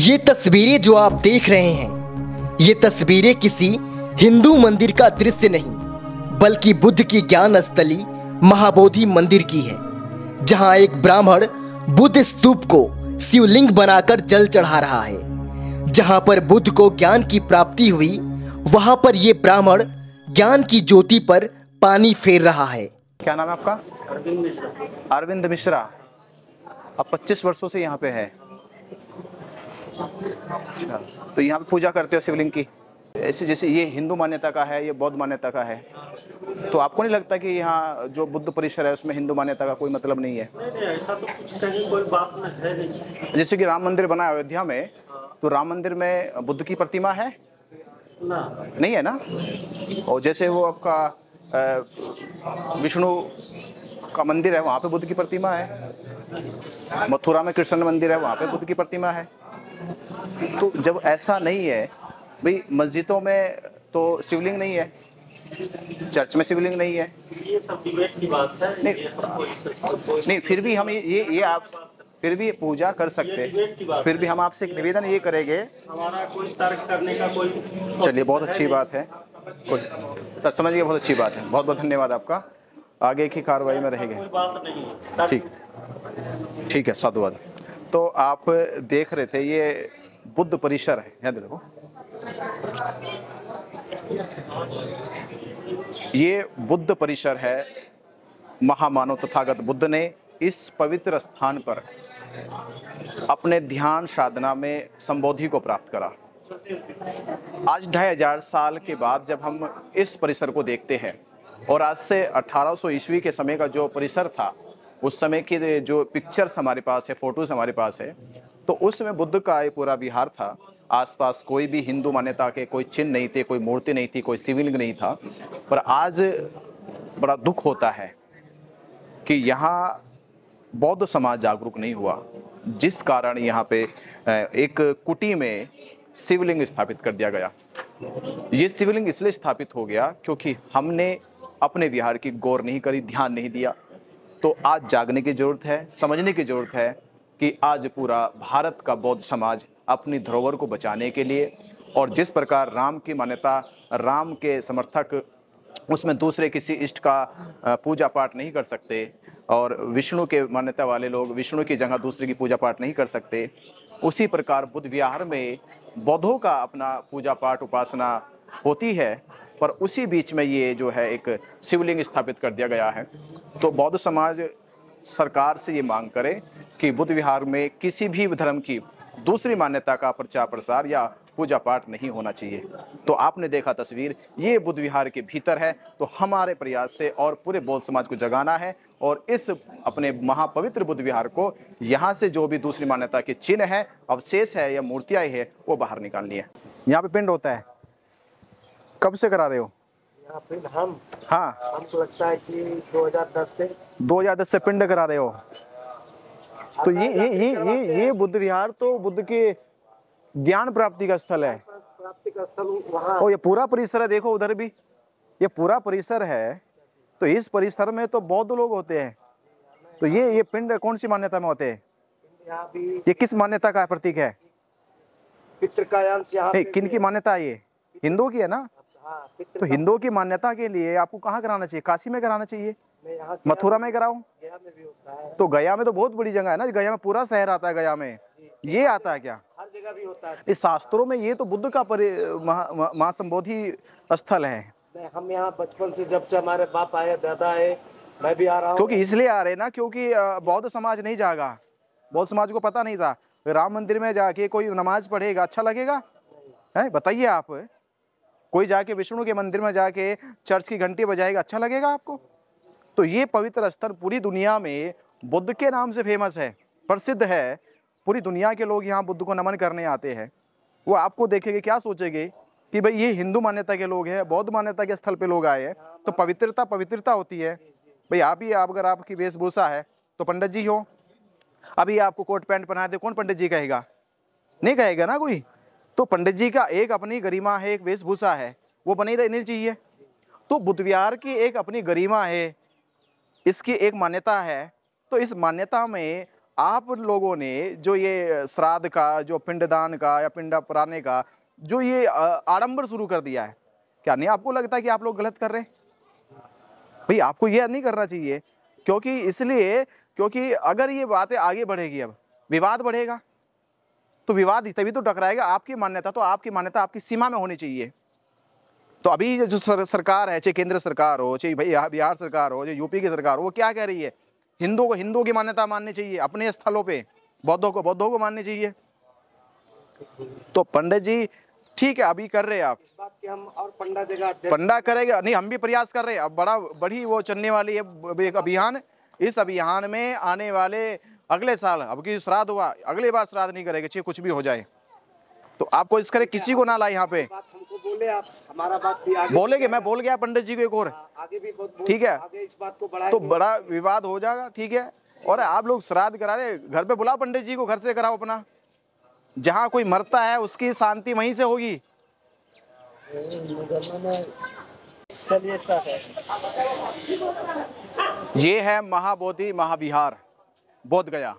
ये तस्वीरें जो आप देख रहे हैं, ये तस्वीरें किसी हिंदू मंदिर का दृश्य नहीं बल्कि बुद्ध की ज्ञान स्थली महाबोधि मंदिर की है, जहां एक ब्राह्मण बुद्ध स्तूप को शिवलिंग बनाकर जल चढ़ा रहा है। जहां पर बुद्ध को ज्ञान की प्राप्ति हुई, वहां पर ये ब्राह्मण ज्ञान की ज्योति पर पानी फेर रहा है। क्या नाम है आपका? अरविंद मिश्रा। अरविंद मिश्रा। अब 25 वर्षों से यहाँ पे है। अच्छा, तो यहाँ पे पूजा करते हो शिवलिंग की? ऐसे जैसे ये हिंदू मान्यता का है, ये बौद्ध मान्यता का है, तो आपको नहीं लगता कि यहाँ जो बुद्ध परिसर है उसमें हिंदू मान्यता का कोई मतलब नहीं है? नहीं, ऐसा तो कुछ कहीं कोई बात है नहीं। जैसे कि राम मंदिर बना है अयोध्या में, तो राम मंदिर में बुद्ध की प्रतिमा है? ना, नहीं है ना। और जैसे वो आपका विष्णु का मंदिर है, वहाँ पे बुद्ध की प्रतिमा है। मथुरा में कृष्ण मंदिर है, वहाँ पे बुद्ध की प्रतिमा है। तो जब ऐसा नहीं है भाई, मस्जिदों में तो शिवलिंग नहीं है, चर्च में शिवलिंग नहीं है, ये सब डिबेट की बात है। नहीं फिर भी हम ये आप फिर भी पूजा कर सकते हैं। फिर भी हम आपसे एक निवेदन ये करेंगे, हमारा कोई तर्क करने का कोई। चलिए बहुत अच्छी बात है, सर समझ गए, बहुत अच्छी बात है, बहुत बहुत धन्यवाद आपका। आगे की कार्रवाई में रहेंगे। कोई बात नहीं है। ठीक है, साधुवाद। तो आप देख रहे थे ये बुद्ध परिसर है, यहाँ देखो, ये बुद्ध परिसर है। महामानव तथागत बुद्ध ने इस पवित्र स्थान पर अपने ध्यान साधना में संबोधि को प्राप्त करा। आज 2500 साल के बाद जब हम इस परिसर को देखते हैं, और आज से 1800 ईस्वी के समय का जो परिसर था, उस समय के जो पिक्चर्स हमारे पास है, फोटोज हमारे पास है, तो उस समय बुद्ध का ये पूरा विहार था। आसपास कोई भी हिंदू मान्यता के कोई चिन्ह नहीं थे, कोई मूर्ति नहीं थी, कोई शिवलिंग नहीं था। पर आज बड़ा दुख होता है कि यहाँ बौद्ध समाज जागरूक नहीं हुआ, जिस कारण यहाँ पे एक कुटी में शिवलिंग स्थापित कर दिया गया। ये शिवलिंग इसलिए स्थापित हो गया क्योंकि हमने अपने विहार की गौर नहीं करी, ध्यान नहीं दिया। तो आज जागने की जरूरत है, समझने की जरूरत है कि आज पूरा भारत का बौद्ध समाज अपनी धरोहर को बचाने के लिए, और जिस प्रकार राम की मान्यता, राम के समर्थक उसमें दूसरे किसी इष्ट का पूजा पाठ नहीं कर सकते, और विष्णु के मान्यता वाले लोग विष्णु की जगह दूसरे की पूजा पाठ नहीं कर सकते, उसी प्रकार बुद्ध विहार में बौद्धों का अपना पूजा पाठ उपासना होती है। पर उसी बीच में ये जो है एक शिवलिंग स्थापित कर दिया गया है। तो बौद्ध समाज सरकार से ये मांग करे कि बुद्ध विहार में किसी भी धर्म की दूसरी मान्यता का प्रचार प्रसार या पूजा पाठ नहीं होना चाहिए। तो आपने देखा तस्वीर, ये बुद्ध विहार के भीतर है। तो हमारे प्रयास से और पूरे बौद्ध समाज को जगाना है, और इस अपने महापवित्र बुद्ध विहार को यहाँ से जो भी दूसरी मान्यता के चिन्ह है, अवशेष है या मूर्तियाँ है, वो बाहर निकालनी है। यहाँ पे पिंड होता है, कब से करा रहे हो? यहाँ पे हाँ, हमको लगता है कि 2010 से पिंड करा रहे हो। तो ये बुद्ध विहार तो बुद्ध के ज्ञान प्राप्ति का स्थल है। प्राप्ति का स्थल वहाँ। और ये पूरा परिसर है, देखो उधर भी ये पूरा परिसर है। तो इस परिसर में तो बौद्ध लोग होते हैं। तो ये पिंड कौन सी मान्यता में होते हैं? यहाँ भी ये किस मान्यता का प्रतीक है? पितृ का अंश यहाँ किन की मान्यता है? ये हिंदू की है ना। तो हिंदू की मान्यता के लिए आपको कहाँ कराना चाहिए? काशी में कराना चाहिए, मथुरा में कराओ। गया में भी होता है। तो गया में तो बहुत बड़ी जगह है ना, गया में पूरा शहर आता है। गया में ये आता है क्या? हर जगह भी होता है। इस शास्त्रों में ये तो बुद्ध का महासंबोधि स्थल है। हम यहाँ बचपन से, जब से हमारे बाप आए, दादा आए, मैं भी आ रहा हूँ। क्योंकि इसलिए आ रहे ना, क्योंकि बौद्ध समाज नहीं जागा। बौद्ध समाज को पता नहीं था। राम मंदिर में जाके कोई नमाज पढ़ेगा, अच्छा लगेगा? है, बताइए आप। कोई जाके विष्णु के मंदिर में जाके चर्च की घंटी बजाएगा, अच्छा लगेगा आपको? तो ये पवित्र स्थल पूरी दुनिया में बुद्ध के नाम से फेमस है, प्रसिद्ध है। पूरी दुनिया के लोग यहाँ बुद्ध को नमन करने आते हैं। वो आपको देखेंगे, क्या सोचेंगे कि भाई ये हिंदू मान्यता के लोग हैं, बौद्ध मान्यता के स्थल पे लोग आए हैं। तो पवित्रता होती है भाई। आप ही, अगर आपकी वेशभूषा है तो पंडित जी हो। अभी आपको कोट पैंट पहना दे, कौन पंडित जी कहेगा? नहीं कहेगा ना कोई। तो पंडित जी का एक अपनी गरिमा है, एक वेशभूषा है, वो बनी रहनी चाहिए। तो बुद्ध विहार की एक अपनी गरिमा है, इसकी एक मान्यता है। तो इस मान्यता में आप लोगों ने जो ये श्राद्ध का, जो पिंडदान का या पिंडा पुराने का जो ये आडंबर शुरू कर दिया है, क्या नहीं आपको लगता है कि आप लोग गलत कर रहे हैं? भाई आपको ये नहीं करना चाहिए, क्योंकि अगर ये बातें आगे बढ़ेगी, अब विवाद बढ़ेगा तो विवाद तभी तो टकराएगा। आपकी मान्यता आपकी सीमा में होनी चाहिए। तो अभी जो सरकार है, चाहे केंद्र सरकार हो, चाहे बिहार सरकार हो, चाहे यूपी की सरकार हो, वो क्या कह रही है? हिंदुओं की मान्यता माननी चाहिए अपने स्थलों पे, बौद्धों को माननी चाहिए। तो पंडित जी ठीक है, अभी कर रहे हैं आप, इस बात की हम और पंडा पंडा करेगा नहीं, हम भी प्रयास कर रहे हैं। अब बड़ी वो चलने वाली है एक अभियान। इस अभियान में आने वाले अगले साल, अब की श्राद्ध हुआ, अगली बार श्राद्ध नहीं करेंगे, चाहे कुछ भी हो जाए। तो आपको इस करे किसी को ना लाए यहाँ पे। बात हमको बोले आप, हमारा बात भी आगे बोलेंगे, मैं बोल गया पंडित जी को एक और, आगे भी ठीक है, आगे इस बात को बढ़ाएंगे। तो बड़ा विवाद हो जाएगा, ठीक है। और आप लोग श्राद्ध करा रहे, घर पे बुलाओ पंडित जी को, घर से कराओ अपना। जहाँ कोई मरता है उसकी शांति वहीं से होगी। चलिए स्टार्ट है। ये है महाबोधि महाविहार बोध गया,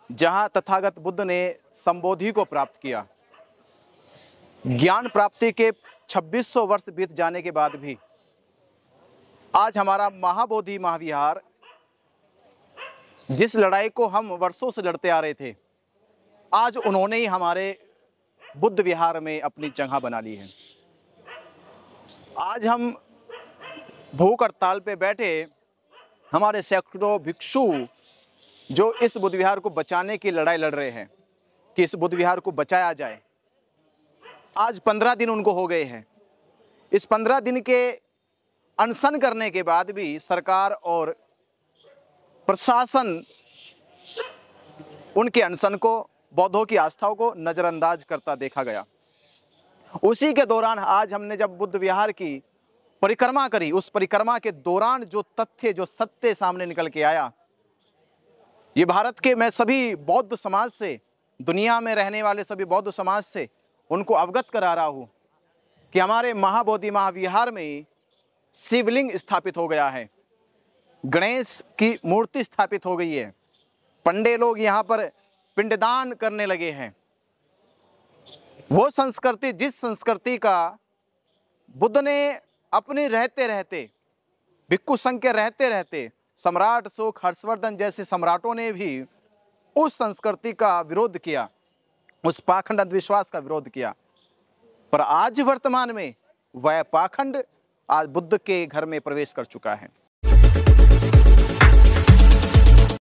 जहाँ तथागत बुद्ध ने संबोधि को प्राप्त किया। ज्ञान प्राप्ति के 2600 वर्ष बीत जाने के बाद भी आज हमारा महाबोधि महाविहार, जिस लड़ाई को हम वर्षों से लड़ते आ रहे थे, आज उन्होंने ही हमारे बुद्ध विहार में अपनी जगह बना ली है। आज हम भूख हड़ताल पे बैठे, हमारे सैकड़ों भिक्षु जो इस बुद्ध विहार को बचाने की लड़ाई लड़ रहे हैं कि इस बुद्ध विहार को बचाया जाए, आज 15 दिन उनको हो गए हैं। इस 15 दिन के अनशन करने के बाद भी सरकार और प्रशासन उनके अनशन को, बौद्धों की आस्थाओं को नजरअंदाज करता देखा गया। उसी के दौरान आज हमने जब बुद्ध विहार की परिक्रमा करी, उस परिक्रमा के दौरान जो तथ्य, जो सत्य सामने निकल के आया, ये भारत के, मैं सभी बौद्ध समाज से, दुनिया में रहने वाले सभी बौद्ध समाज से उनको अवगत करा रहा हूँ कि हमारे महाबोधि महाविहार में शिवलिंग स्थापित हो गया है, गणेश की मूर्ति स्थापित हो गई है, पंडे लोग यहाँ पर पिंडदान करने लगे हैं। वो संस्कृति, जिस संस्कृति का बुद्ध ने अपने रहते रहते, भिक्खु संघ के रहते रहते, सम्राट अशोक, हर्षवर्धन जैसे सम्राटों ने भी उस संस्कृति का विरोध किया, उस पाखंड अंधविश्वास का विरोध किया। पर आज वर्तमान में वह पाखंड आज बुद्ध के घर में प्रवेश कर चुका है।